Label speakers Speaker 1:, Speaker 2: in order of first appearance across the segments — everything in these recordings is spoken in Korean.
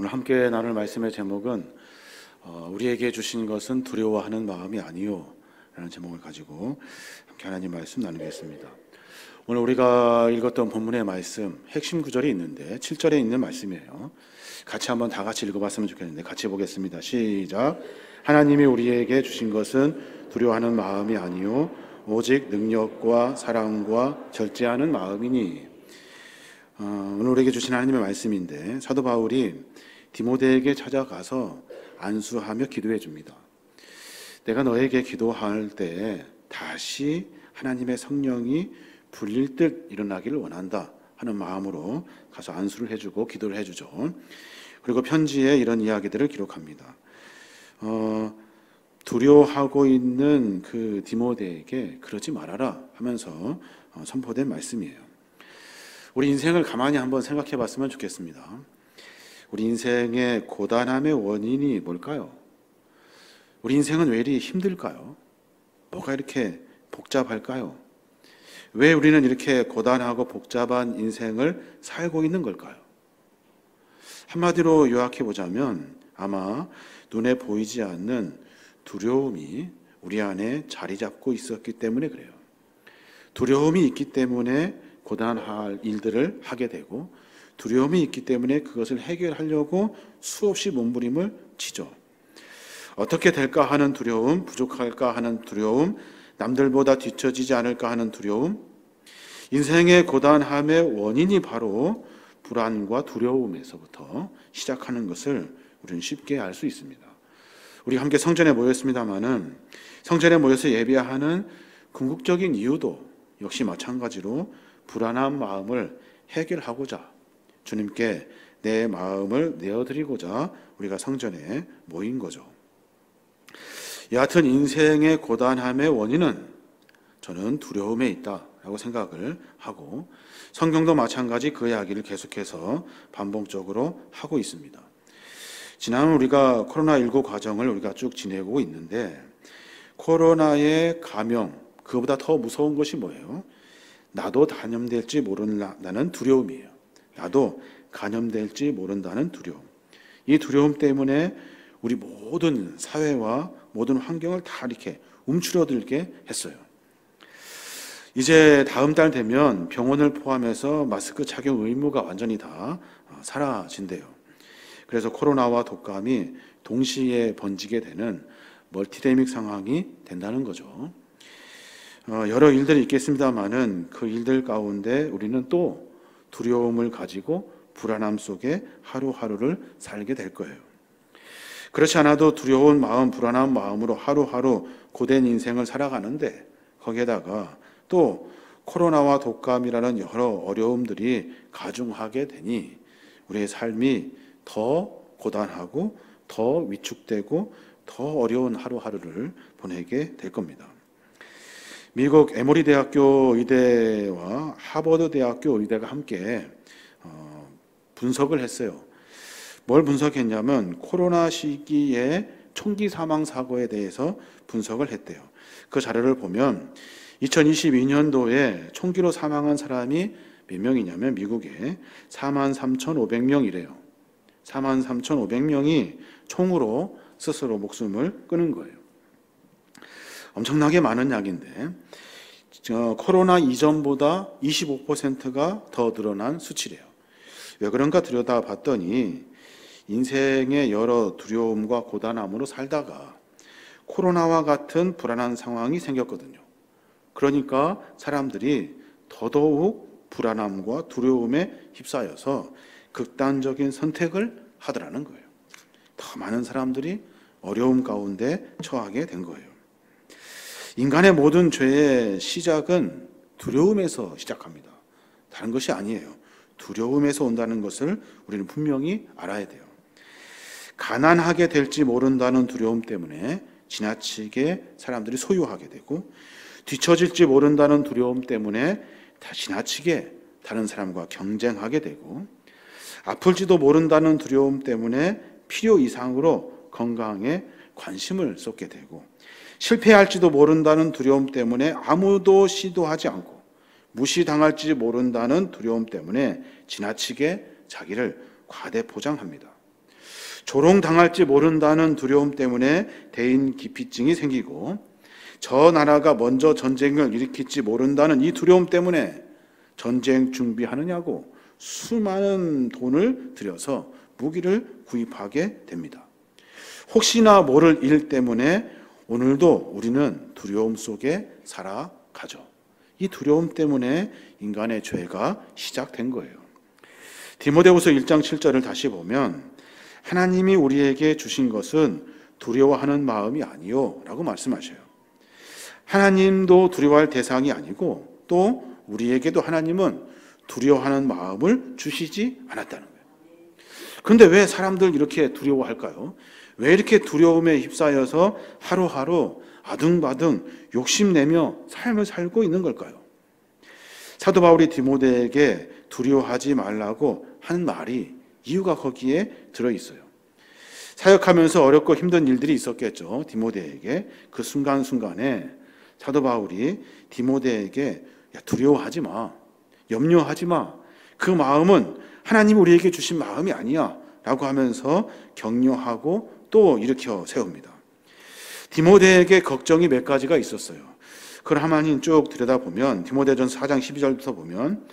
Speaker 1: 오늘 함께 나눌 말씀의 제목은 우리에게 주신 것은 두려워하는 마음이 아니요 라는 제목을 가지고 함께 하나님 말씀 나누겠습니다. 오늘 우리가 읽었던 본문의 말씀 핵심 구절이 있는데 7절에 있는 말씀이에요. 같이 한번 다 같이 읽어봤으면 좋겠는데 같이 보겠습니다. 시작. 하나님이 우리에게 주신 것은 두려워하는 마음이 아니요 오직 능력과 사랑과 절제하는 마음이니. 오늘 우리에게 주신 하나님의 말씀인데 사도 바울이 디모데에게 찾아가서 안수하며 기도해 줍니다. 내가 너에게 기도할 때 다시 하나님의 성령이 불릴 듯 일어나기를 원한다 하는 마음으로 가서 안수를 해주고 기도를 해주죠. 그리고 편지에 이런 이야기들을 기록합니다. 두려워하고 있는 그 디모데에게 그러지 말아라 하면서 선포된 말씀이에요. 우리 인생을 가만히 한번 생각해 봤으면 좋겠습니다. 우리 인생의 고단함의 원인이 뭘까요? 우리 인생은 왜 이리 힘들까요? 뭐가 이렇게 복잡할까요? 왜 우리는 이렇게 고단하고 복잡한 인생을 살고 있는 걸까요? 한마디로 요약해 보자면 아마 눈에 보이지 않는 두려움이 우리 안에 자리 잡고 있었기 때문에 그래요. 두려움이 있기 때문에 고단할 일들을 하게 되고 두려움이 있기 때문에 그것을 해결하려고 수없이 몸부림을 치죠. 어떻게 될까 하는 두려움, 부족할까 하는 두려움, 남들보다 뒤처지지 않을까 하는 두려움. 인생의 고단함의 원인이 바로 불안과 두려움에서부터 시작하는 것을 우리는 쉽게 알 수 있습니다. 우리 함께 성전에 모였습니다마는 성전에 모여서 예배하는 궁극적인 이유도 역시 마찬가지로 불안한 마음을 해결하고자 주님께 내 마음을 내어드리고자 우리가 성전에 모인 거죠. 여하튼 인생의 고단함의 원인은 저는 두려움에 있다라고 생각을 하고 성경도 마찬가지 그 이야기를 계속해서 반복적으로 하고 있습니다. 지난 우리가 코로나19 과정을 우리가 쭉 지내고 있는데 코로나의 감염, 그보다 더 무서운 것이 뭐예요? 나도 감염될지 모른다는 두려움이에요. 나도 감염될지 모른다는 두려움. 이 두려움 때문에 우리 모든 사회와 모든 환경을 다 이렇게 움츠러들게 했어요. 이제 다음 달 되면 병원을 포함해서 마스크 착용 의무가 완전히 다 사라진대요. 그래서 코로나와 독감이 동시에 번지게 되는 멀티데믹 상황이 된다는 거죠. 여러 일들이 있겠습니다만은 그 일들 가운데 우리는 또 두려움을 가지고 불안함 속에 하루하루를 살게 될 거예요. 그렇지 않아도 두려운 마음, 불안한 마음으로 하루하루 고된 인생을 살아가는데 거기에다가 또 코로나와 독감이라는 여러 어려움들이 가중하게 되니 우리의 삶이 더 고단하고 더 위축되고 더 어려운 하루하루를 보내게 될 겁니다. 미국 에모리 대학교 의대와 하버드 대학교 의대가 함께 분석을 했어요. 뭘 분석했냐면 코로나 시기에 총기 사망 사고에 대해서 분석을 했대요. 그 자료를 보면 2022년도에 총기로 사망한 사람이 몇 명이냐면 미국에 43,500명이래요. 43,500명이 총으로 스스로 목숨을 끊은 거예요. 엄청나게 많은 양인데 코로나 이전보다 25%가 더 늘어난 수치래요. 왜 그런가 들여다봤더니 인생의 여러 두려움과 고단함으로 살다가 코로나와 같은 불안한 상황이 생겼거든요. 그러니까 사람들이 더더욱 불안함과 두려움에 휩싸여서 극단적인 선택을 하더라는 거예요. 더 많은 사람들이 어려움 가운데 처하게 된 거예요. 인간의 모든 죄의 시작은 두려움에서 시작합니다. 다른 것이 아니에요. 두려움에서 온다는 것을 우리는 분명히 알아야 돼요. 가난하게 될지 모른다는 두려움 때문에 지나치게 사람들이 소유하게 되고 뒤처질지 모른다는 두려움 때문에 다 지나치게 다른 사람과 경쟁하게 되고 아플지도 모른다는 두려움 때문에 필요 이상으로 건강에 관심을 쏟게 되고 실패할지도 모른다는 두려움 때문에 아무도 시도하지 않고 무시당할지 모른다는 두려움 때문에 지나치게 자기를 과대 포장합니다. 조롱당할지 모른다는 두려움 때문에 대인 기피증이 생기고, 저 나라가 먼저 전쟁을 일으킬지 모른다는 이 두려움 때문에 전쟁 준비하느냐고 수많은 돈을 들여서 무기를 구입하게 됩니다. 혹시나 모를 일 때문에 오늘도 우리는 두려움 속에 살아가죠. 이 두려움 때문에 인간의 죄가 시작된 거예요. 디모데후서 1장 7절을 다시 보면 하나님이 우리에게 주신 것은 두려워하는 마음이 아니요 라고 말씀하셔요. 하나님도 두려워할 대상이 아니고 또 우리에게도 하나님은 두려워하는 마음을 주시지 않았다는 거예요. 그런데 왜 사람들 이렇게 두려워할까요? 왜 이렇게 두려움에 휩싸여서 하루하루 아등바등 욕심내며 삶을 살고 있는 걸까요? 사도 바울이 디모데에게 두려워하지 말라고 하는 말이 이유가 거기에 들어있어요. 사역하면서 어렵고 힘든 일들이 있었겠죠. 디모데에게 그 순간순간에 사도 바울이 디모데에게 두려워하지 마, 염려하지 마, 그 마음은 하나님이 우리에게 주신 마음이 아니야 라고 하면서 격려하고 또 일으켜 세웁니다. 디모데에게 걱정이 몇 가지가 있었어요. 그걸 하나님 쭉 들여다보면 디모데전서 4장 12절부터 보면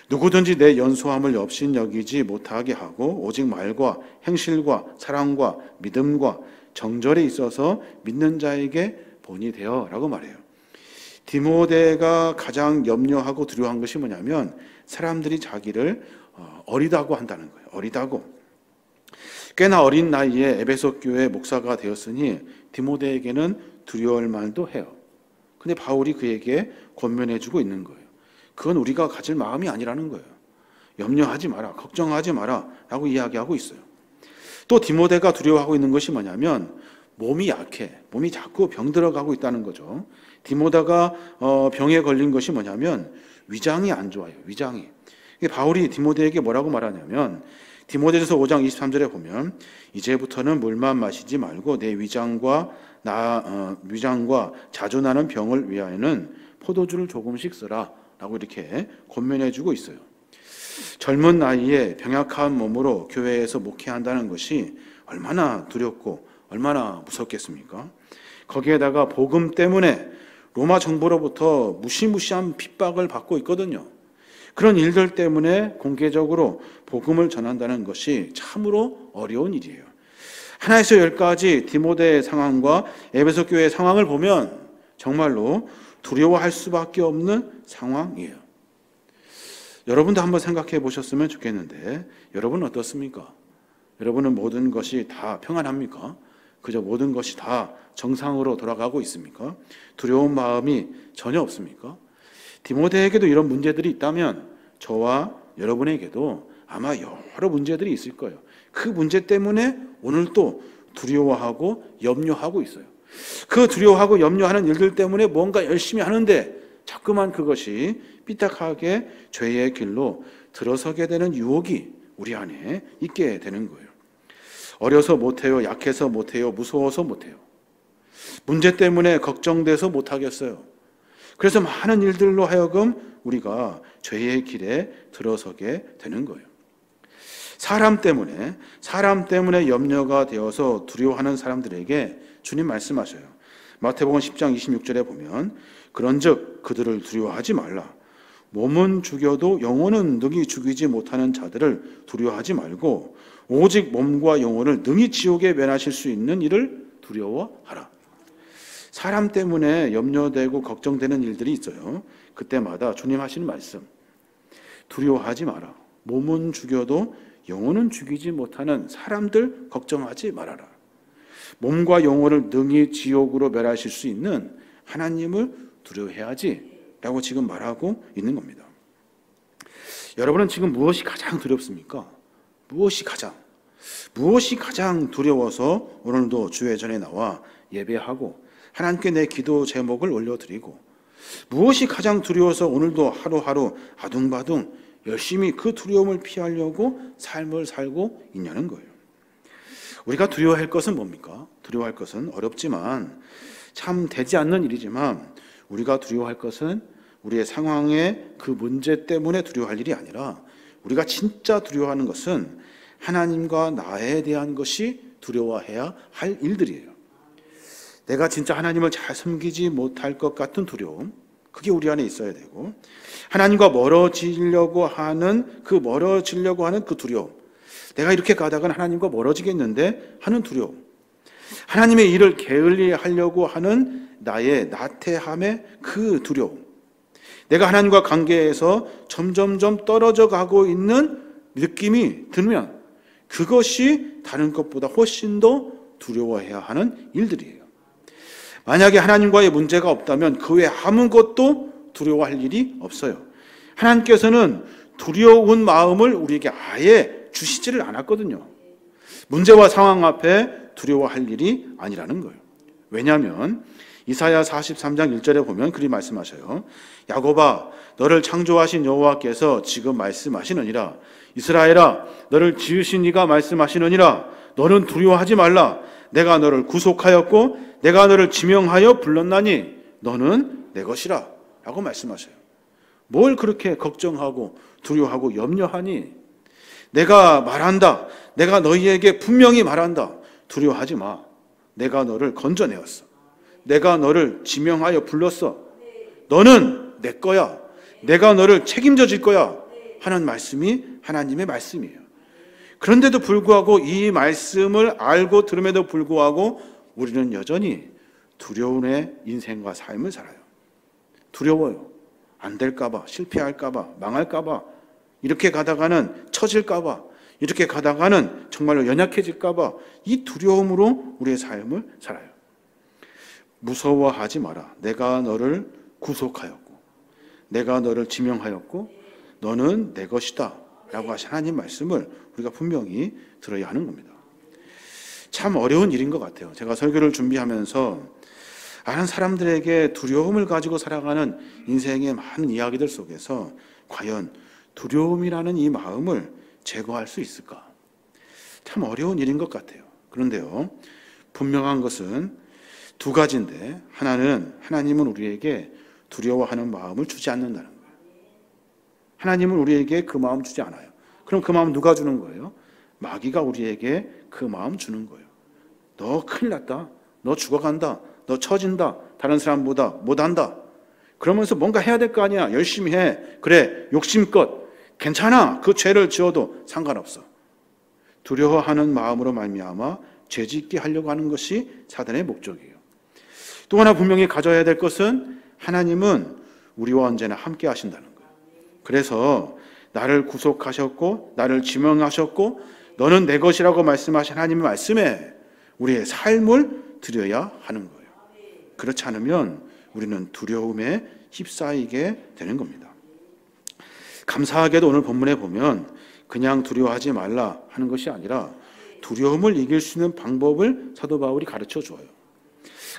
Speaker 1: 누구든지 내 연소함을 업신여기지 못하게 하고 오직 말과 행실과 사랑과 믿음과 정절에 있어서 믿는 자에게 본이 되어 라고 말해요. 디모데가 가장 염려하고 두려워한 것이 뭐냐면 사람들이 자기를 어리다고 한다는 거예요. 어리다고. 꽤나 어린 나이에 에베소 교회 목사가 되었으니 디모데에게는 두려울 만도 해요. 근데 바울이 그에게 권면해주고 있는 거예요. 그건 우리가 가질 마음이 아니라는 거예요. 염려하지 마라, 걱정하지 마라 라고 이야기하고 있어요. 또 디모데가 두려워하고 있는 것이 뭐냐면 몸이 약해, 몸이 자꾸 병들어가고 있다는 거죠. 디모데가 병에 걸린 것이 뭐냐면 위장이 안 좋아요. 위장이. 바울이 디모데에게 뭐라고 말하냐면 디모데전서 5장 23절에 보면 이제부터는 물만 마시지 말고 내 위장과 자주 나는 병을 위하여는 포도주를 조금씩 쓰라 라고 이렇게 권면해주고 있어요. 젊은 나이에 병약한 몸으로 교회에서 목회한다는 것이 얼마나 두렵고 얼마나 무섭겠습니까? 거기에다가 복음 때문에 로마 정부로부터 무시무시한 핍박을 받고 있거든요. 그런 일들 때문에 공개적으로 복음을 전한다는 것이 참으로 어려운 일이에요. 하나에서 열까지 디모데의 상황과 에베소 교회의 상황을 보면 정말로 두려워할 수밖에 없는 상황이에요. 여러분도 한번 생각해 보셨으면 좋겠는데 여러분은 어떻습니까? 여러분은 모든 것이 다 평안합니까? 그저 모든 것이 다 정상으로 돌아가고 있습니까? 두려운 마음이 전혀 없습니까? 디모데에게도 이런 문제들이 있다면 저와 여러분에게도 아마 여러 문제들이 있을 거예요. 그 문제 때문에 오늘 또 두려워하고 염려하고 있어요. 그 두려워하고 염려하는 일들 때문에 뭔가 열심히 하는데 자꾸만 그것이 삐딱하게 죄의 길로 들어서게 되는 유혹이 우리 안에 있게 되는 거예요. 어려서 못해요, 약해서 못해요, 무서워서 못해요. 문제 때문에 걱정돼서 못하겠어요. 그래서 많은 일들로 하여금 우리가 죄의 길에 들어서게 되는 거예요. 사람 때문에 염려가 되어서 두려워하는 사람들에게 주님 말씀하셔요. 마태복음 10장 26절에 보면 그런즉 그들을 두려워하지 말라. 몸은 죽여도 영혼은 능히 죽이지 못하는 자들을 두려워하지 말고 오직 몸과 영혼을 능히 지옥에 면하실 수 있는 이를 두려워하라. 사람 때문에 염려되고 걱정되는 일들이 있어요. 그때마다 주님 하시는 말씀, 두려워하지 마라. 몸은 죽여도 영혼은 죽이지 못하는 사람들 걱정하지 말아라. 몸과 영혼을 능히 지옥으로 멸하실 수 있는 하나님을 두려워해야지 라고 지금 말하고 있는 겁니다. 여러분은 지금 무엇이 가장 두렵습니까? 무엇이 가장 두려워서 오늘도 주의 전에 나와 예배하고 하나님께 내 기도 제목을 올려드리고 무엇이 가장 두려워서 오늘도 하루하루 아둥바둥 열심히 그 두려움을 피하려고 삶을 살고 있냐는 거예요. 우리가 두려워할 것은 뭡니까? 두려워할 것은 어렵지만 참 되지 않는 일이지만 우리가 두려워할 것은 우리의 상황의 그 문제 때문에 두려워할 일이 아니라 우리가 진짜 두려워하는 것은 하나님과 나에 대한 것이 두려워해야 할 일들이에요. 내가 진짜 하나님을 잘 섬기지 못할 것 같은 두려움, 그게 우리 안에 있어야 되고, 하나님과 멀어지려고 하는 그 두려움, 내가 이렇게 가다가는 하나님과 멀어지겠는데 하는 두려움, 하나님의 일을 게을리하려고 하는 나의 나태함의 그 두려움, 내가 하나님과 관계에서 점점점 떨어져 가고 있는 느낌이 들면 그것이 다른 것보다 훨씬 더 두려워해야 하는 일들이에요. 만약에 하나님과의 문제가 없다면 그 외에 아무것도 두려워할 일이 없어요. 하나님께서는 두려운 마음을 우리에게 아예 주시지를 않았거든요. 문제와 상황 앞에 두려워할 일이 아니라는 거예요. 왜냐하면 이사야 43장 1절에 보면 그리 말씀하셔요. 야곱아, 너를 창조하신 여호와께서 지금 말씀하시느니라. 이스라엘아, 너를 지으신 이가 말씀하시느니라. 너는 두려워하지 말라. 내가 너를 구속하였고 내가 너를 지명하여 불렀나니 너는 내 것이라 라고 말씀하셔요. 뭘 그렇게 걱정하고 두려워하고 염려하니? 내가 말한다. 내가 너희에게 분명히 말한다. 두려워하지 마. 내가 너를 건져내었어. 내가 너를 지명하여 불렀어. 너는 내 거야. 내가 너를 책임져 줄 거야 하는 말씀이 하나님의 말씀이에요. 그런데도 불구하고 이 말씀을 알고 들음에도 불구하고 우리는 여전히 두려움의 인생과 삶을 살아요. 두려워요. 안 될까 봐, 실패할까 봐, 망할까 봐, 이렇게 가다가는 처질까 봐, 이렇게 가다가는 정말로 연약해질까 봐, 이 두려움으로 우리의 삶을 살아요. 무서워하지 마라. 내가 너를 구속하였고 내가 너를 지명하였고 너는 내 것이다 라고 하신 하나님 말씀을 우리가 분명히 들어야 하는 겁니다. 참 어려운 일인 것 같아요. 제가 설교를 준비하면서 많은 사람들에게 두려움을 가지고 살아가는 인생의 많은 이야기들 속에서 과연 두려움이라는 이 마음을 제거할 수 있을까? 참 어려운 일인 것 같아요. 그런데요, 분명한 것은 두 가지인데, 하나는 하나님은 우리에게 두려워하는 마음을 주지 않는다는 거예요. 하나님은 우리에게 그 마음 주지 않아요. 그럼 그 마음 누가 주는 거예요? 마귀가 우리에게 그 마음 주는 거예요. 너 큰일 났다. 너 죽어간다. 너 처진다. 다른 사람보다 못한다. 그러면서 뭔가 해야 될 거 아니야. 열심히 해. 그래, 욕심껏. 괜찮아. 그 죄를 지어도 상관없어. 두려워하는 마음으로 말미암아 죄짓게 하려고 하는 것이 사단의 목적이에요. 또 하나 분명히 가져야 될 것은 하나님은 우리와 언제나 함께 하신다는 거예요. 그래서 나를 구속하셨고 나를 지명하셨고 너는 내 것이라고 말씀하신 하나님의 말씀에 우리의 삶을 드려야 하는 거예요. 그렇지 않으면 우리는 두려움에 휩싸이게 되는 겁니다. 감사하게도 오늘 본문에 보면 그냥 두려워하지 말라 하는 것이 아니라 두려움을 이길 수 있는 방법을 사도 바울이 가르쳐 줘요.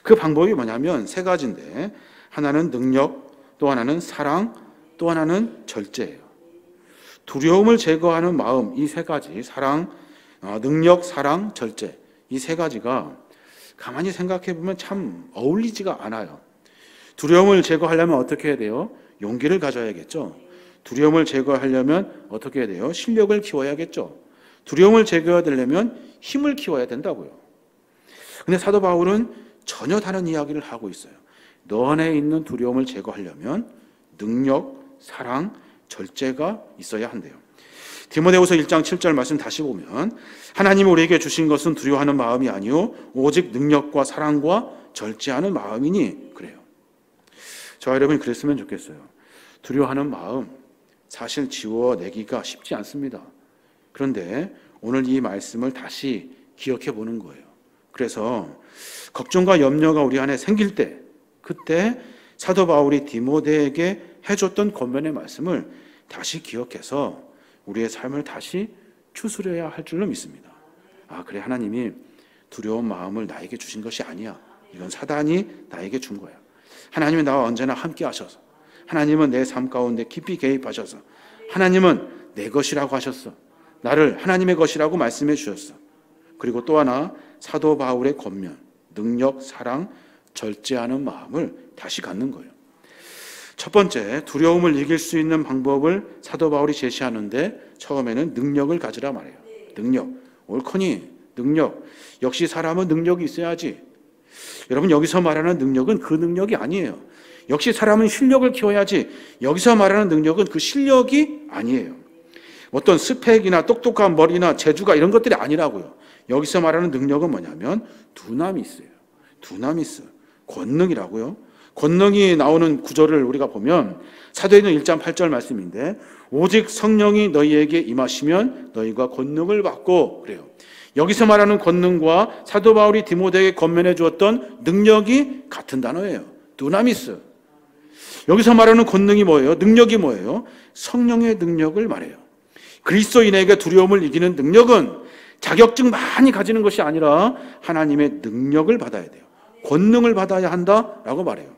Speaker 1: 그 방법이 뭐냐면 세 가지인데, 하나는 능력, 또 하나는 사랑, 또 하나는 절제예요. 두려움을 제거하는 마음, 이 세 가지, 사랑, 능력, 사랑, 절제, 이 세 가지가 가만히 생각해 보면 참 어울리지가 않아요. 두려움을 제거하려면 어떻게 해야 돼요? 용기를 가져야겠죠. 두려움을 제거하려면 어떻게 해야 돼요? 실력을 키워야겠죠. 두려움을 제거하려면 힘을 키워야 된다고요. 근데 사도 바울은 전혀 다른 이야기를 하고 있어요. 너 안에 있는 두려움을 제거하려면 능력, 사랑, 절제가 있어야 한대요. 디모데후서 1장 7절 말씀 다시 보면 하나님이 우리에게 주신 것은 두려워하는 마음이 아니요 오직 능력과 사랑과 절제하는 마음이니 그래요. 저와 여러분이 그랬으면 좋겠어요. 두려워하는 마음 사실 지워내기가 쉽지 않습니다. 그런데 오늘 이 말씀을 다시 기억해 보는 거예요. 그래서 걱정과 염려가 우리 안에 생길 때, 그때 사도 바울이 디모데에게 해줬던 권면의 말씀을 다시 기억해서 우리의 삶을 다시 추스려야 할 줄로 믿습니다. 아, 그래, 하나님이 두려운 마음을 나에게 주신 것이 아니야. 이건 사단이 나에게 준 거야. 하나님은 나와 언제나 함께 하셔서, 하나님은 내 삶 가운데 깊이 개입하셔서, 하나님은 내 것이라고 하셨어. 나를 하나님의 것이라고 말씀해 주셨어. 그리고 또 하나, 사도 바울의 권면, 능력, 사랑, 절제하는 마음을 다시 갖는 거예요. 첫 번째, 두려움을 이길 수 있는 방법을 사도 바울이 제시하는데 처음에는 능력을 가지라 말해요. 능력. 옳거니 능력. 역시 사람은 능력이 있어야지. 여러분, 여기서 말하는 능력은 그 능력이 아니에요. 역시 사람은 실력을 키워야지. 여기서 말하는 능력은 그 실력이 아니에요. 어떤 스펙이나 똑똑한 머리나 재주가 이런 것들이 아니라고요. 여기서 말하는 능력은 뭐냐면 두나미스예요. 두나미스. 권능이라고요. 권능이 나오는 구절을 우리가 보면 사도행전 1장 8절 말씀인데, 오직 성령이 너희에게 임하시면 너희가 권능을 받고, 그래요. 여기서 말하는 권능과 사도 바울이 디모데에게 권면해 주었던 능력이 같은 단어예요. 두나미스. 여기서 말하는 권능이 뭐예요? 능력이 뭐예요? 성령의 능력을 말해요. 그리스도인에게 두려움을 이기는 능력은 자격증 많이 가지는 것이 아니라 하나님의 능력을 받아야 돼요. 권능을 받아야 한다라고 말해요.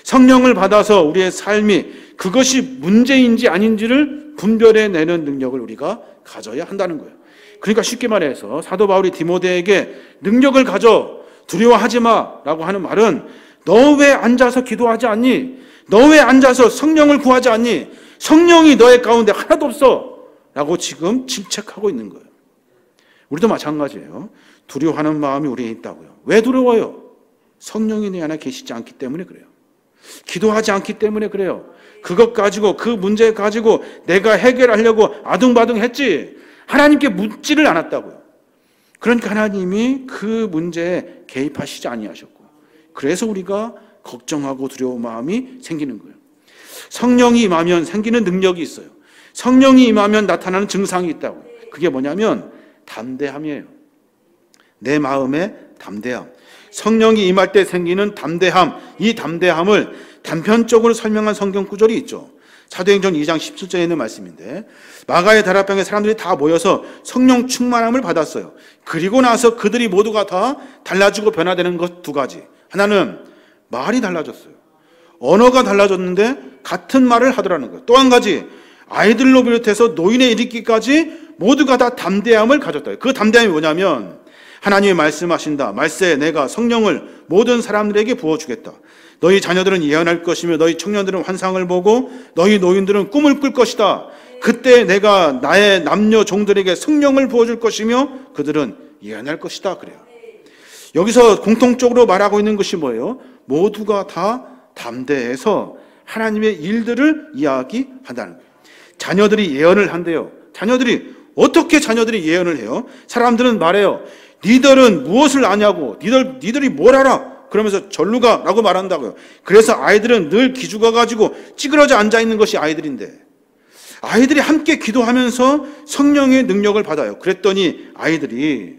Speaker 1: 성령을 받아서 우리의 삶이 그것이 문제인지 아닌지를 분별해내는 능력을 우리가 가져야 한다는 거예요. 그러니까 쉽게 말해서 사도 바울이 디모데에게 능력을 가져, 두려워하지 마라고 하는 말은 너 왜 앉아서 기도하지 않니? 너 왜 앉아서 성령을 구하지 않니? 성령이 너의 가운데 하나도 없어 라고 지금 질책하고 있는 거예요. 우리도 마찬가지예요. 두려워하는 마음이 우리에 있다고요. 왜 두려워요? 성령이 내 안에 계시지 않기 때문에 그래요. 기도하지 않기 때문에 그래요. 그것 가지고, 그 문제 가지고 내가 해결하려고 아둥바둥 했지 하나님께 묻지를 않았다고요. 그러니까 하나님이 그 문제에 개입하시지 아니하셨고, 그래서 우리가 걱정하고 두려운 마음이 생기는 거예요. 성령이 임하면 생기는 능력이 있어요. 성령이 임하면 나타나는 증상이 있다고요. 그게 뭐냐면 담대함이에요. 내 마음의 담대함. 성령이 임할 때 생기는 담대함, 이 담대함을 단편적으로 설명한 성경 구절이 있죠. 사도행전 2장 17절에 있는 말씀인데, 마가의 다락방에 사람들이 다 모여서 성령 충만함을 받았어요. 그리고 나서 그들이 모두가 다 달라지고 변화되는 것 두 가지. 하나는 말이 달라졌어요. 언어가 달라졌는데 같은 말을 하더라는 거예요. 또 한 가지, 아이들로 비롯해서 노인에 이르기까지 모두가 다 담대함을 가졌다. 그 담대함이 뭐냐면 하나님이 말씀하신다. 말세 내가 성령을 모든 사람들에게 부어주겠다. 너희 자녀들은 예언할 것이며 너희 청년들은 환상을 보고 너희 노인들은 꿈을 꿀 것이다. 그때 내가 나의 남녀 종들에게 성령을 부어줄 것이며 그들은 예언할 것이다. 그래요. 여기서 공통적으로 말하고 있는 것이 뭐예요? 모두가 다 담대해서 하나님의 일들을 이야기한다는 거예요. 자녀들이 예언을 한대요. 어떻게 자녀들이 예언을 해요? 사람들은 말해요. 니들은 무엇을 아냐고, 니들이 뭘 알아? 그러면서 절로 가라고 말한다고요. 그래서 아이들은 늘 기죽어 가지고 찌그러져 앉아 있는 것이 아이들인데, 아이들이 함께 기도하면서 성령의 능력을 받아요. 그랬더니 아이들이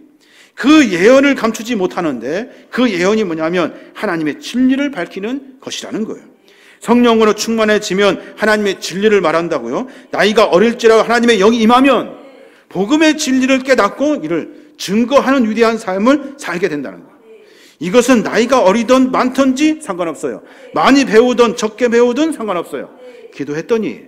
Speaker 1: 그 예언을 감추지 못하는데, 그 예언이 뭐냐면 하나님의 진리를 밝히는 것이라는 거예요. 성령으로 충만해지면 하나님의 진리를 말한다고요. 나이가 어릴지라도 하나님의 영이 임하면 복음의 진리를 깨닫고 이를 증거하는 위대한 삶을 살게 된다는 거예요. 이것은 나이가 어리든 많든지 상관없어요. 많이 배우든 적게 배우든 상관없어요. 기도했더니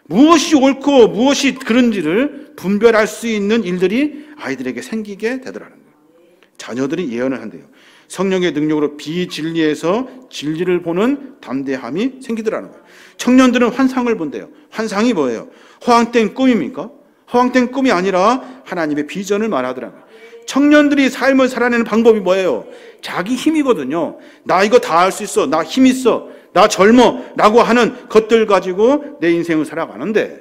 Speaker 1: 무엇이 옳고 무엇이 그른지를 분별할 수 있는 일들이 아이들에게 생기게 되더라는 거예요. 자녀들이 예언을 한대요. 성령의 능력으로 비진리에서 진리를 보는 담대함이 생기더라는 거예요. 청년들은 환상을 본대요. 환상이 뭐예요? 허황된 꿈입니까? 허황된 꿈이 아니라 하나님의 비전을 말하더라고요. 청년들이 삶을 살아내는 방법이 뭐예요? 자기 힘이거든요. 나 이거 다 할 수 있어. 나 힘 있어. 나 젊어. 라고 하는 것들 가지고 내 인생을 살아가는데,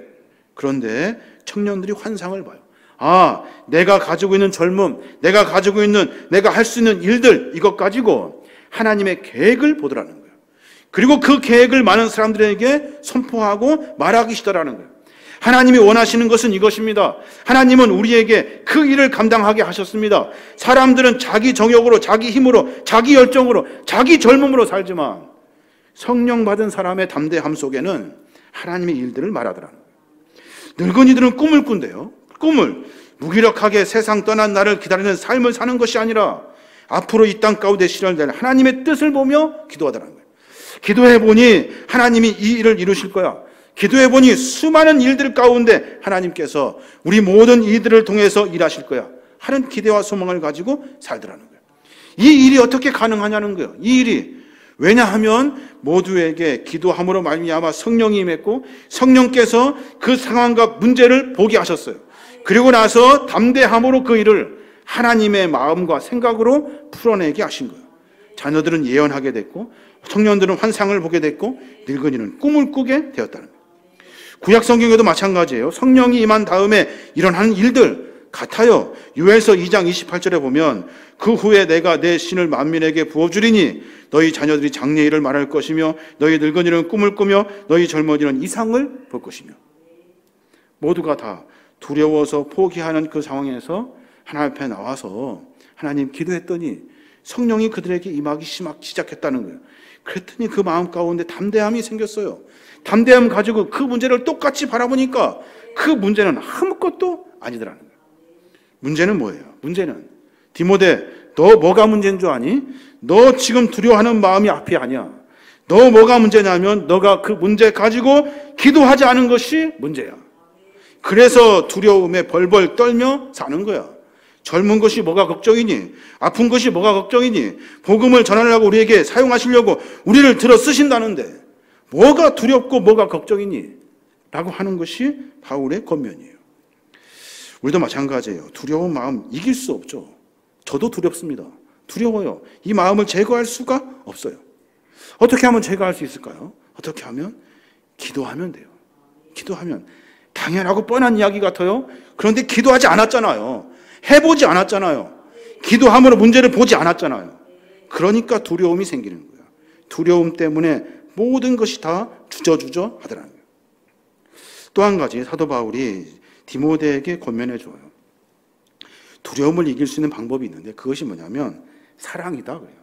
Speaker 1: 그런데 청년들이 환상을 봐요. 아, 내가 가지고 있는 젊음, 내가 가지고 있는, 내가 할 수 있는 일들, 이것 가지고 하나님의 계획을 보더라는 거예요. 그리고 그 계획을 많은 사람들에게 선포하고 말하기시더라는 거예요. 하나님이 원하시는 것은 이것입니다. 하나님은 우리에게 그 일을 감당하게 하셨습니다. 사람들은 자기 정욕으로, 자기 힘으로, 자기 열정으로, 자기 젊음으로 살지만 성령 받은 사람의 담대함 속에는 하나님의 일들을 말하더라는 거예요. 늙은이들은 꿈을 꾼대요. 꿈을 무기력하게 세상 떠난 나를 기다리는 삶을 사는 것이 아니라 앞으로 이 땅 가운데 실현될 하나님의 뜻을 보며 기도하더라는 거예요. 기도해보니 하나님이 이 일을 이루실 거야. 기도해보니 수많은 일들 가운데 하나님께서 우리 모든 이들을 통해서 일하실 거야 하는 기대와 소망을 가지고 살더라는 거예요. 이 일이 어떻게 가능하냐는 거예요. 이 일이. 왜냐하면 모두에게 기도함으로 말미암아 성령이 임했고 성령께서 그 상황과 문제를 보게 하셨어요. 그리고 나서 담대함으로 그 일을 하나님의 마음과 생각으로 풀어내게 하신 거예요. 자녀들은 예언하게 됐고, 청년들은 환상을 보게 됐고, 늙은이는 꿈을 꾸게 되었다는 거예요. 구약 성경에도 마찬가지예요. 성령이 임한 다음에 일어나는 일들 같아요. 요엘서 2장 28절에 보면 그 후에 내가 내 신을 만민에게 부어주리니 너희 자녀들이 장래일을 말할 것이며 너희 늙은이는 꿈을 꾸며 너희 젊은이는 이상을 볼 것이며. 모두가 다 두려워서 포기하는 그 상황에서 하나님 앞에 나와서 하나님 기도했더니 성령이 그들에게 임하기 시작했다는 거예요. 그랬더니 그 마음 가운데 담대함이 생겼어요. 담대함 가지고 그 문제를 똑같이 바라보니까 그 문제는 아무것도 아니더라는 거예요. 문제는 뭐예요? 문제는 디모데, 너 뭐가 문제인 줄 아니? 너 지금 두려워하는 마음이 앞이 아니야. 너 뭐가 문제냐면 너가 그 문제 가지고 기도하지 않은 것이 문제야. 그래서 두려움에 벌벌 떨며 사는 거야. 젊은 것이 뭐가 걱정이니? 아픈 것이 뭐가 걱정이니? 복음을 전하려고 우리에게 사용하시려고 우리를 들어 쓰신다는데 뭐가 두렵고 뭐가 걱정이니? 라고 하는 것이 바울의 권면이에요. 우리도 마찬가지예요. 두려운 마음 이길 수 없죠. 저도 두렵습니다. 두려워요. 이 마음을 제거할 수가 없어요. 어떻게 하면 제거할 수 있을까요? 어떻게 하면? 기도하면 돼요. 기도하면. 당연하고 뻔한 이야기 같아요. 그런데 기도하지 않았잖아요. 해보지 않았잖아요. 기도함으로 문제를 보지 않았잖아요. 그러니까 두려움이 생기는 거예요. 두려움 때문에 모든 것이 다 주저주저 하더라는 거예요. 또 한 가지 사도 바울이 디모데에게 권면해 줘요. 두려움을 이길 수 있는 방법이 있는데 그것이 뭐냐면 사랑이다 그래요.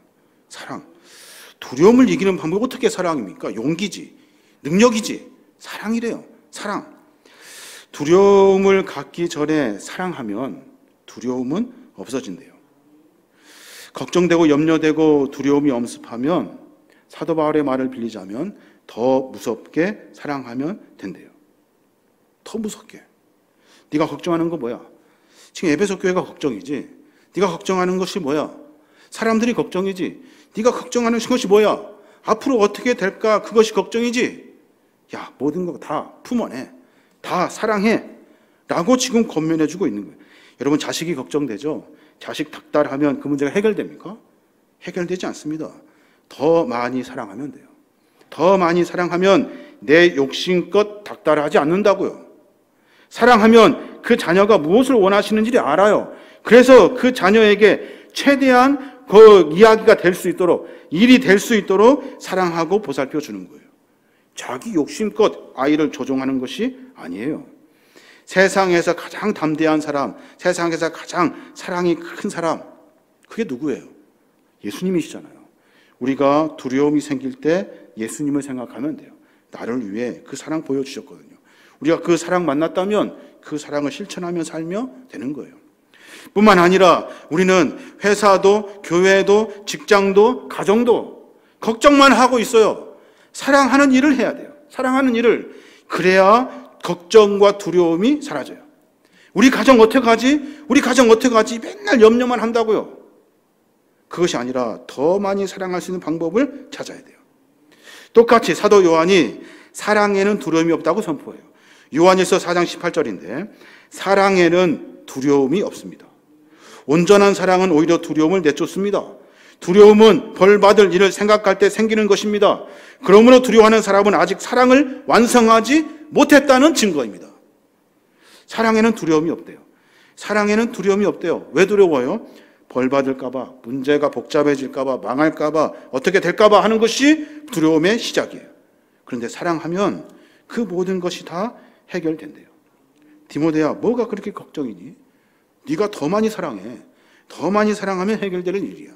Speaker 1: 사랑. 두려움을 이기는 방법이 어떻게 사랑입니까? 용기지, 능력이지, 사랑이래요. 사랑. 두려움을 갖기 전에 사랑하면 두려움은 없어진대요. 걱정되고 염려되고 두려움이 엄습하면 사도 바울의 말을 빌리자면 더 무섭게 사랑하면 된대요. 더 무섭게. 네가 걱정하는 거 뭐야? 지금 에베소 교회가 걱정이지. 네가 걱정하는 것이 뭐야? 사람들이 걱정이지. 네가 걱정하는 것이 뭐야? 앞으로 어떻게 될까? 그것이 걱정이지. 야, 모든 거 다 품어내. 다 사랑해. 라고 지금 권면해주고 있는 거예요. 여러분 자식이 걱정되죠? 자식 닥달하면 그 문제가 해결됩니까? 해결되지 않습니다. 더 많이 사랑하면 돼요. 더 많이 사랑하면 내 욕심껏 닥달하지 않는다고요. 사랑하면 그 자녀가 무엇을 원하시는지를 알아요. 그래서 그 자녀에게 최대한 그 이야기가 될 수 있도록, 일이 될 수 있도록 사랑하고 보살펴 주는 거예요. 자기 욕심껏 아이를 조종하는 것이 아니에요. 세상에서 가장 담대한 사람, 세상에서 가장 사랑이 큰 사람, 그게 누구예요? 예수님이시잖아요. 우리가 두려움이 생길 때 예수님을 생각하면 돼요. 나를 위해 그 사랑 보여주셨거든요. 우리가 그 사랑 만났다면 그 사랑을 실천하며 살며 되는 거예요. 뿐만 아니라 우리는 회사도 교회도 직장도 가정도 걱정만 하고 있어요. 사랑하는 일을 해야 돼요. 사랑하는 일을. 그래야 걱정과 두려움이 사라져요. 우리 가정 어떻게 하지? 우리 가정 어떻게 하지? 맨날 염려만 한다고요. 그것이 아니라 더 많이 사랑할 수 있는 방법을 찾아야 돼요. 똑같이 사도 요한이 사랑에는 두려움이 없다고 선포해요. 요한일서 4장 18절인데 사랑에는 두려움이 없습니다. 온전한 사랑은 오히려 두려움을 내쫓습니다. 두려움은 벌받을 일을 생각할 때 생기는 것입니다. 그러므로 두려워하는 사람은 아직 사랑을 완성하지 못했다는 증거입니다. 사랑에는 두려움이 없대요. 사랑에는 두려움이 없대요. 왜 두려워요? 벌받을까봐, 문제가 복잡해질까봐, 망할까봐, 어떻게 될까봐 하는 것이 두려움의 시작이에요. 그런데 사랑하면 그 모든 것이 다 해결된대요. 디모데야, 뭐가 그렇게 걱정이니? 네가 더 많이 사랑해. 더 많이 사랑하면 해결되는 일이야.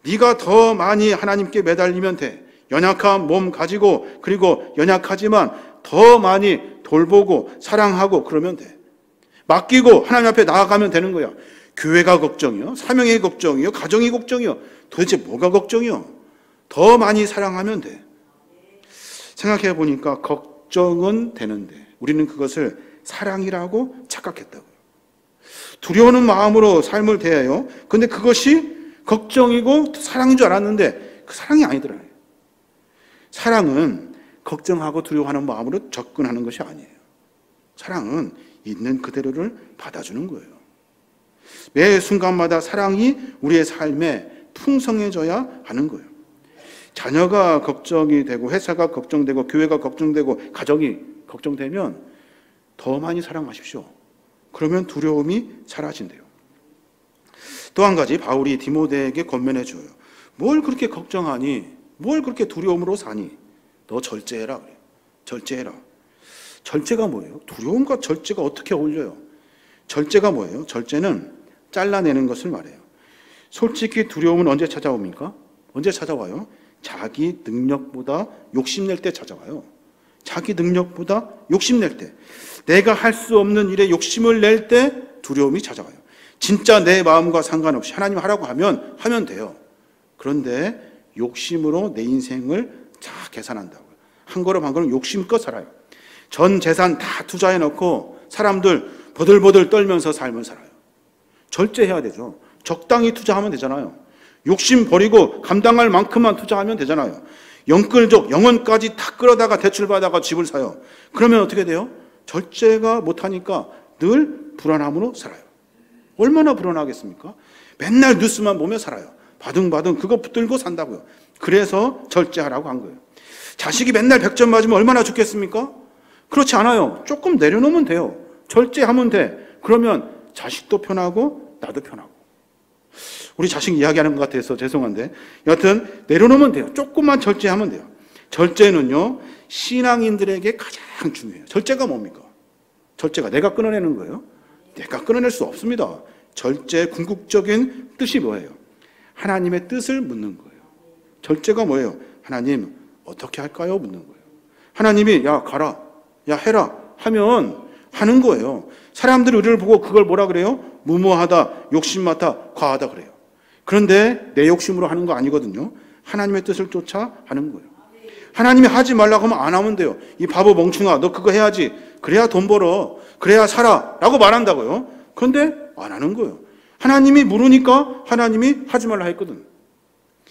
Speaker 1: 네가 더 많이 하나님께 매달리면 돼. 연약한 몸 가지고, 그리고 연약하지만 더 많이 돌보고 사랑하고 그러면 돼. 맡기고 하나님 앞에 나아가면 되는 거야. 교회가 걱정이요? 사명의 걱정이요? 가정이 걱정이요? 도대체 뭐가 걱정이요? 더 많이 사랑하면 돼. 생각해 보니까 걱정은 되는데 우리는 그것을 사랑이라고 착각했다고요. 두려워하는 마음으로 삶을 대해요. 근데 그것이 걱정이고 사랑인 줄 알았는데 그 사랑이 아니더라고요. 사랑은 걱정하고 두려워하는 마음으로 접근하는 것이 아니에요. 사랑은 있는 그대로를 받아주는 거예요. 매 순간마다 사랑이 우리의 삶에 풍성해져야 하는 거예요. 자녀가 걱정이 되고 회사가 걱정되고 교회가 걱정되고 가정이 걱정되면 더 많이 사랑하십시오. 그러면 두려움이 사라진대요. 또 한 가지 바울이 디모데에게 권면해 줘요. 뭘 그렇게 걱정하니? 뭘 그렇게 두려움으로 사니? 너 절제해라 그래요. 절제해라. 절제가 뭐예요? 두려움과 절제가 어떻게 어울려요? 절제가 뭐예요? 절제는 잘라내는 것을 말해요. 솔직히 두려움은 언제 찾아옵니까? 언제 찾아와요? 자기 능력보다 욕심낼 때 찾아와요. 자기 능력보다 욕심낼 때, 내가 할 수 없는 일에 욕심을 낼 때 두려움이 찾아와요. 진짜 내 마음과 상관없이 하나님 하라고 하면 돼요. 그런데 욕심으로 내 인생을 다 계산한다고요. 한 걸음 한 걸음 욕심껏 살아요. 전 재산 다 투자해놓고 사람들 버들버들 떨면서 삶을 살아요. 절제해야 되죠. 적당히 투자하면 되잖아요. 욕심 버리고 감당할 만큼만 투자하면 되잖아요. 영끌족, 영혼까지 다 끌어다가 대출받아가 집을 사요. 그러면 어떻게 돼요? 절제가 못하니까 늘 불안함으로 살아요. 얼마나 불안하겠습니까? 맨날 뉴스만 보며 살아요. 바둥바둥 그거 붙들고 산다고요. 그래서 절제하라고 한 거예요. 자식이 맨날 100점 맞으면 얼마나 좋겠습니까? 그렇지 않아요. 조금 내려놓으면 돼요. 절제하면 돼. 그러면 자식도 편하고 나도 편하고. 우리 자식 이야기하는 것 같아서 죄송한데 여하튼 내려놓으면 돼요. 조금만 절제하면 돼요. 절제는요 신앙인들에게 가장 중요해요. 절제가 뭡니까? 절제가 내가 끊어내는 거예요? 내가 끊어낼 수 없습니다. 절제의 궁극적인 뜻이 뭐예요? 하나님의 뜻을 묻는 거예요. 절제가 뭐예요? 하나님 어떻게 할까요? 묻는 거예요. 하나님이 야 가라, 야 해라 하면 하는 거예요. 사람들이 우리를 보고 그걸 뭐라 그래요? 무모하다, 욕심 많다, 과하다 그래요. 그런데 내 욕심으로 하는 거 아니거든요. 하나님의 뜻을 쫓아 하는 거예요. 하나님이 하지 말라고 하면 안 하면 돼요. 이 바보 멍충아 너 그거 해야지. 그래야 돈 벌어. 그래야 살아. 라고 말한다고요. 그런데 안 하는 거예요. 하나님이 물으니까 하나님이 하지 말라 했거든.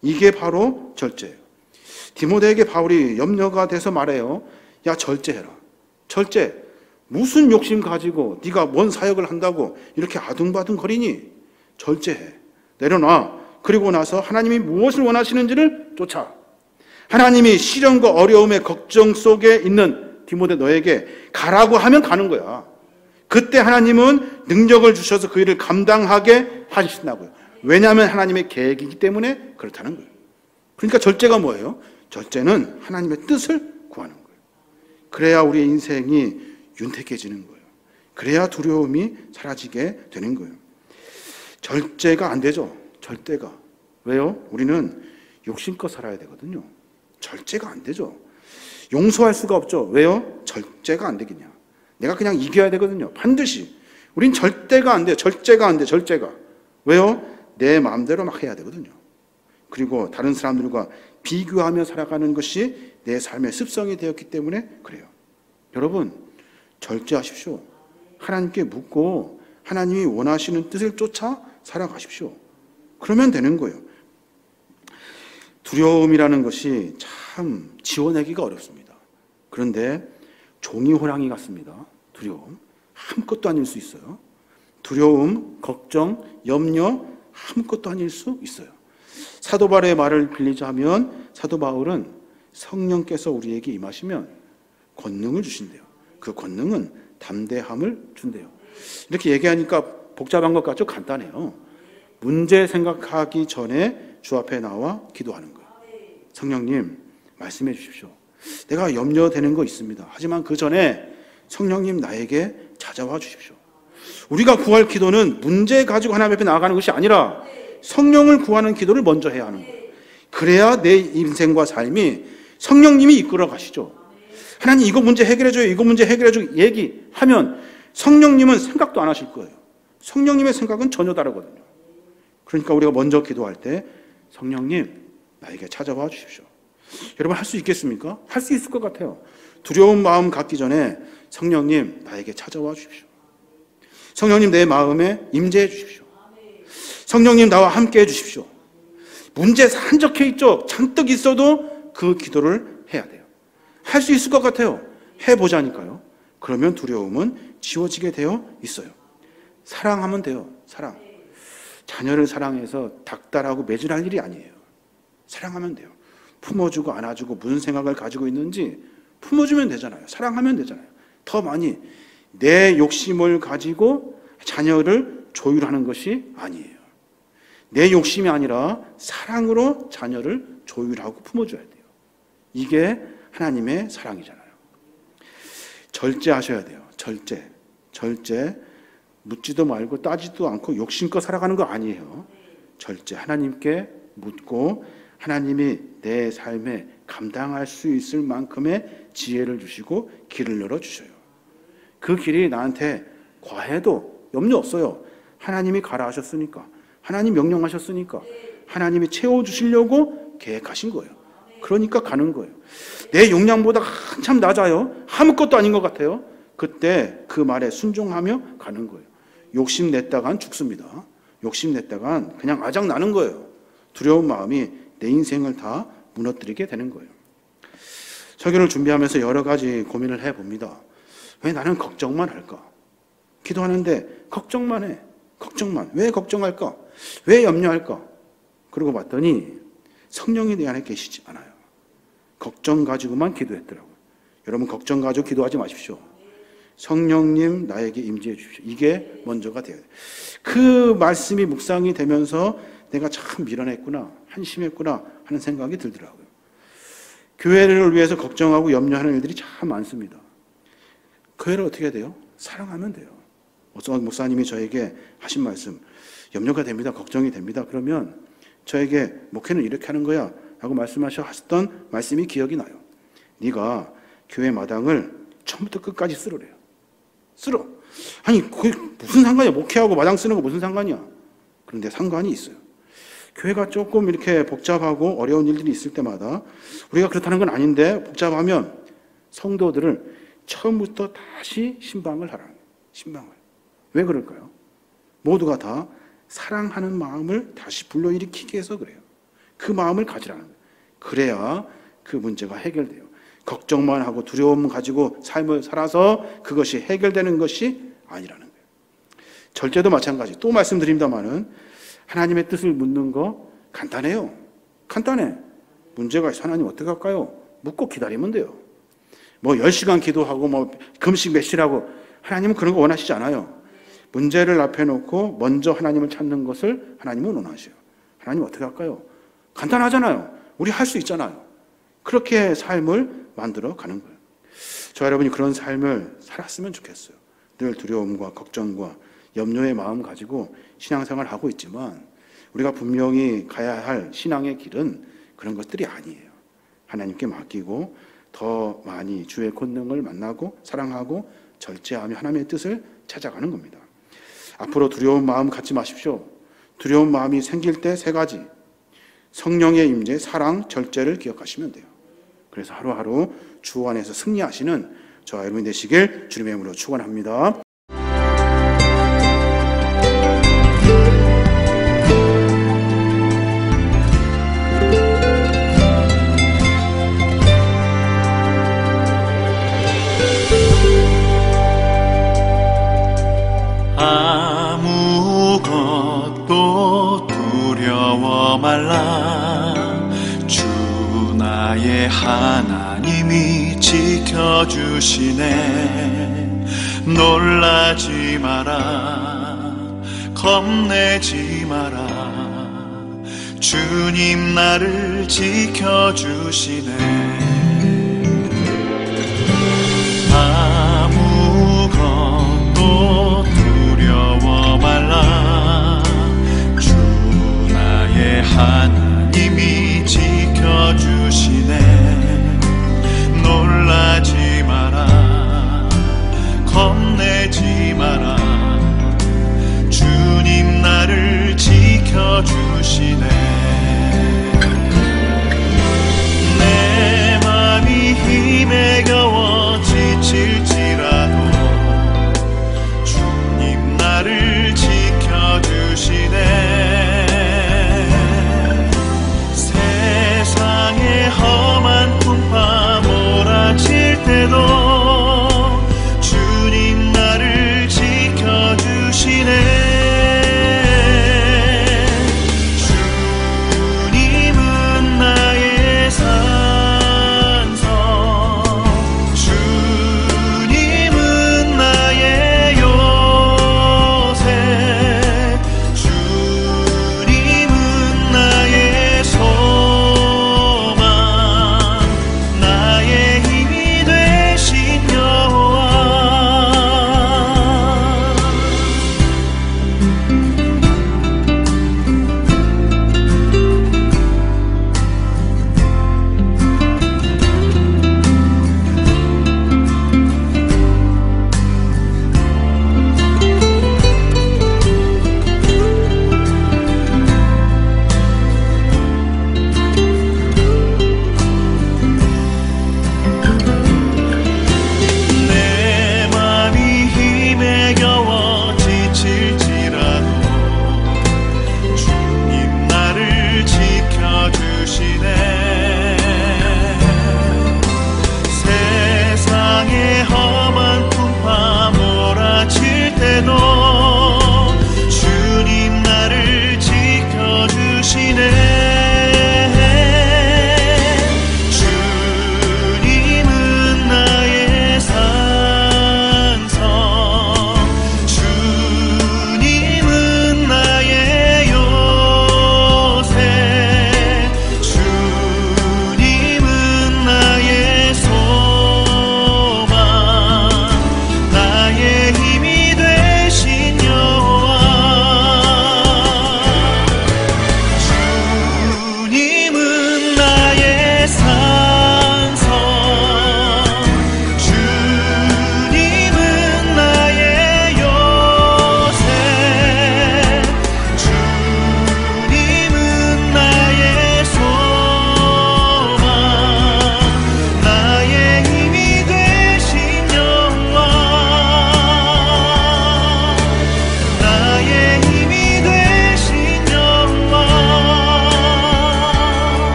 Speaker 1: 이게 바로 절제예요. 디모데에게 바울이 염려가 돼서 말해요. 야 절제해라. 절제. 무슨 욕심 가지고 네가 뭔 사역을 한다고 이렇게 아둥바둥 거리니? 절제해. 내려놔. 그리고 나서 하나님이 무엇을 원하시는지를 쫓아. 하나님이 시련과 어려움의 걱정 속에 있는 디모데 너에게 가라고 하면 가는 거야. 그때 하나님은 능력을 주셔서 그 일을 감당하게 하신다고요. 왜냐하면 하나님의 계획이기 때문에 그렇다는 거예요. 그러니까 절제가 뭐예요? 절제는 하나님의 뜻을 구하는 거예요. 그래야 우리의 인생이 윤택해지는 거예요. 그래야 두려움이 사라지게 되는 거예요. 절제가 안 되죠. 절대가. 왜요? 우리는 욕심껏 살아야 되거든요. 절제가 안 되죠. 용서할 수가 없죠. 왜요? 절제가 안 되겠냐. 내가 그냥 이겨야 되거든요. 반드시. 우린 절대가 안 돼요. 절제가 안 돼. 절제가. 왜요? 내 마음대로 막 해야 되거든요. 그리고 다른 사람들과 비교하며 살아가는 것이 내 삶의 습성이 되었기 때문에 그래요. 여러분 절제하십시오. 하나님께 묻고 하나님이 원하시는 뜻을 쫓아 살아가십시오. 그러면 되는 거예요. 두려움이라는 것이 참 지워내기가 어렵습니다. 그런데 종이 호랑이 같습니다. 두려움 아무것도 아닐 수 있어요. 두려움, 걱정, 염려 아무것도 아닐 수 있어요. 사도 바울의 말을 빌리자면 사도 바울은 성령께서 우리에게 임하시면 권능을 주신대요. 그 권능은 담대함을 준대요. 이렇게 얘기하니까 복잡한 것 같죠? 간단해요. 문제 생각하기 전에 주 앞에 나와 기도하는 거예요. 성령님 말씀해 주십시오. 내가 염려되는 거 있습니다. 하지만 그 전에 성령님 나에게 찾아와 주십시오. 우리가 구할 기도는 문제 가지고 하나님 앞에 나아가는 것이 아니라 성령을 구하는 기도를 먼저 해야 하는 거예요. 그래야 내 인생과 삶이 성령님이 이끌어 가시죠. 하나님 이거 문제 해결해줘요. 이거 문제 해결해줘요. 얘기하면 성령님은 생각도 안 하실 거예요. 성령님의 생각은 전혀 다르거든요. 그러니까 우리가 먼저 기도할 때 성령님 나에게 찾아와 주십시오. 여러분 할 수 있겠습니까? 할 수 있을 것 같아요. 두려운 마음 갖기 전에 성령님 나에게 찾아와 주십시오. 성령님 내 마음에 임재해 주십시오. 성령님 나와 함께 해 주십시오. 문제 산적해 있죠. 잔뜩 있어도 그 기도를 해야 돼요. 할 수 있을 것 같아요. 해보자니까요. 그러면 두려움은 지워지게 되어 있어요. 사랑하면 돼요. 사랑. 자녀를 사랑해서 닥달하고 매질할 일이 아니에요. 사랑하면 돼요. 품어주고 안아주고 무슨 생각을 가지고 있는지 품어주면 되잖아요. 사랑하면 되잖아요. 더 많이 내 욕심을 가지고 자녀를 조율하는 것이 아니에요. 내 욕심이 아니라 사랑으로 자녀를 조율하고 품어줘야 돼요. 이게 하나님의 사랑이잖아요. 절제하셔야 돼요. 절제. 묻지도 말고 따지도 않고 욕심껏 살아가는 거 아니에요. 절제. 하나님께 묻고 하나님이 내 삶에 감당할 수 있을 만큼의 지혜를 주시고 길을 열어주셔요. 그 길이 나한테 과해도 염려 없어요. 하나님이 가라 하셨으니까, 하나님 명령하셨으니까, 하나님이 채워주시려고 계획하신 거예요. 그러니까 가는 거예요. 내 용량보다 한참 낮아요. 아무것도 아닌 것 같아요. 그때 그 말에 순종하며 가는 거예요. 욕심 냈다간 죽습니다. 욕심 냈다간 그냥 아작나는 거예요. 두려운 마음이 내 인생을 다 무너뜨리게 되는 거예요. 설교를 준비하면서 여러 가지 고민을 해봅니다. 왜 나는 걱정만 할까? 기도하는데 걱정만 해. 걱정만. 왜 걱정할까? 왜 염려할까? 그러고 봤더니 성령이 내 안에 계시지 않아요. 걱정 가지고만 기도했더라고요. 여러분 걱정 가지고 기도하지 마십시오. 성령님 나에게 임재해 주십시오. 이게 먼저가 돼야 돼요. 그 말씀이 묵상이 되면서 내가 참 미련했구나, 한심했구나 하는 생각이 들더라고요. 교회를 위해서 걱정하고 염려하는 일들이 참 많습니다. 교회를 어떻게 해야 돼요? 사랑하면 돼요. 어떤 목사님이 저에게 하신 말씀, 염려가 됩니다, 걱정이 됩니다. 그러면 저에게 목회는 이렇게 하는 거야 라고 말씀하셨던 말씀이 기억이 나요. 네가 교회 마당을 처음부터 끝까지 쓸어래요. 쓸어. 아니 그게 무슨 상관이야? 목회하고 마당 쓰는 거 무슨 상관이야? 그런데 상관이 있어요. 교회가 조금 이렇게 복잡하고 어려운 일들이 있을 때마다 우리가 그렇다는 건 아닌데 복잡하면 성도들을 처음부터 다시 신방을 하라는 거예요. 신방을. 왜 그럴까요? 모두가 다 사랑하는 마음을 다시 불러일으키게 해서 그래요. 그 마음을 가지라는 거예요. 그래야 그 문제가 해결돼요. 걱정만 하고 두려움 가지고 삶을 살아서 그것이 해결되는 것이 아니라는 거예요. 절제도 마찬가지. 또 말씀드립니다마는 하나님의 뜻을 묻는 거 간단해요. 간단해. 문제가 있어. 하나님 어떻게 할까요? 묻고 기다리면 돼요. 뭐 10시간 기도하고 뭐 금식 며칠하고 하나님은 그런 거 원하시지 않아요. 문제를 앞에 놓고 먼저 하나님을 찾는 것을 하나님은 원하셔요. 하나님 어떻게 할까요? 간단하잖아요. 우리 할 수 있잖아요. 그렇게 삶을 만들어 가는 거예요. 저 여러분이 그런 삶을 살았으면 좋겠어요. 늘 두려움과 걱정과 염려의 마음 가지고 신앙생활을 하고 있지만 우리가 분명히 가야 할 신앙의 길은 그런 것들이 아니에요. 하나님께 맡기고 더 많이 주의 권능을 만나고 사랑하고 절제하며 하나님의 뜻을 찾아가는 겁니다. 앞으로 두려운 마음 갖지 마십시오. 두려운 마음이 생길 때 3가지. 성령의 임재, 사랑, 절제를 기억하시면 돼요. 그래서 하루하루 주 안에서 승리하시는 저와 여러분이 되시길 주님의 이름으로 축원합니다.
Speaker 2: 아무것도 두려워 말라. 주 나의 하나님이 지켜주시네. 놀라지 마라, 겁내지 마라. 주님 나를 지켜주시네. 아무것도 두려워 말라. 주 나의 하나님이 지켜주시네. 놀라지 마라, 겁내지 마라. 주님 나를 지켜주시네. 내 맘이 힘에 겨워 지칠지라도 주님 나를 지켜주시네. 세상의 험한 풍파 몰아칠 때도 주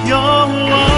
Speaker 2: 여호와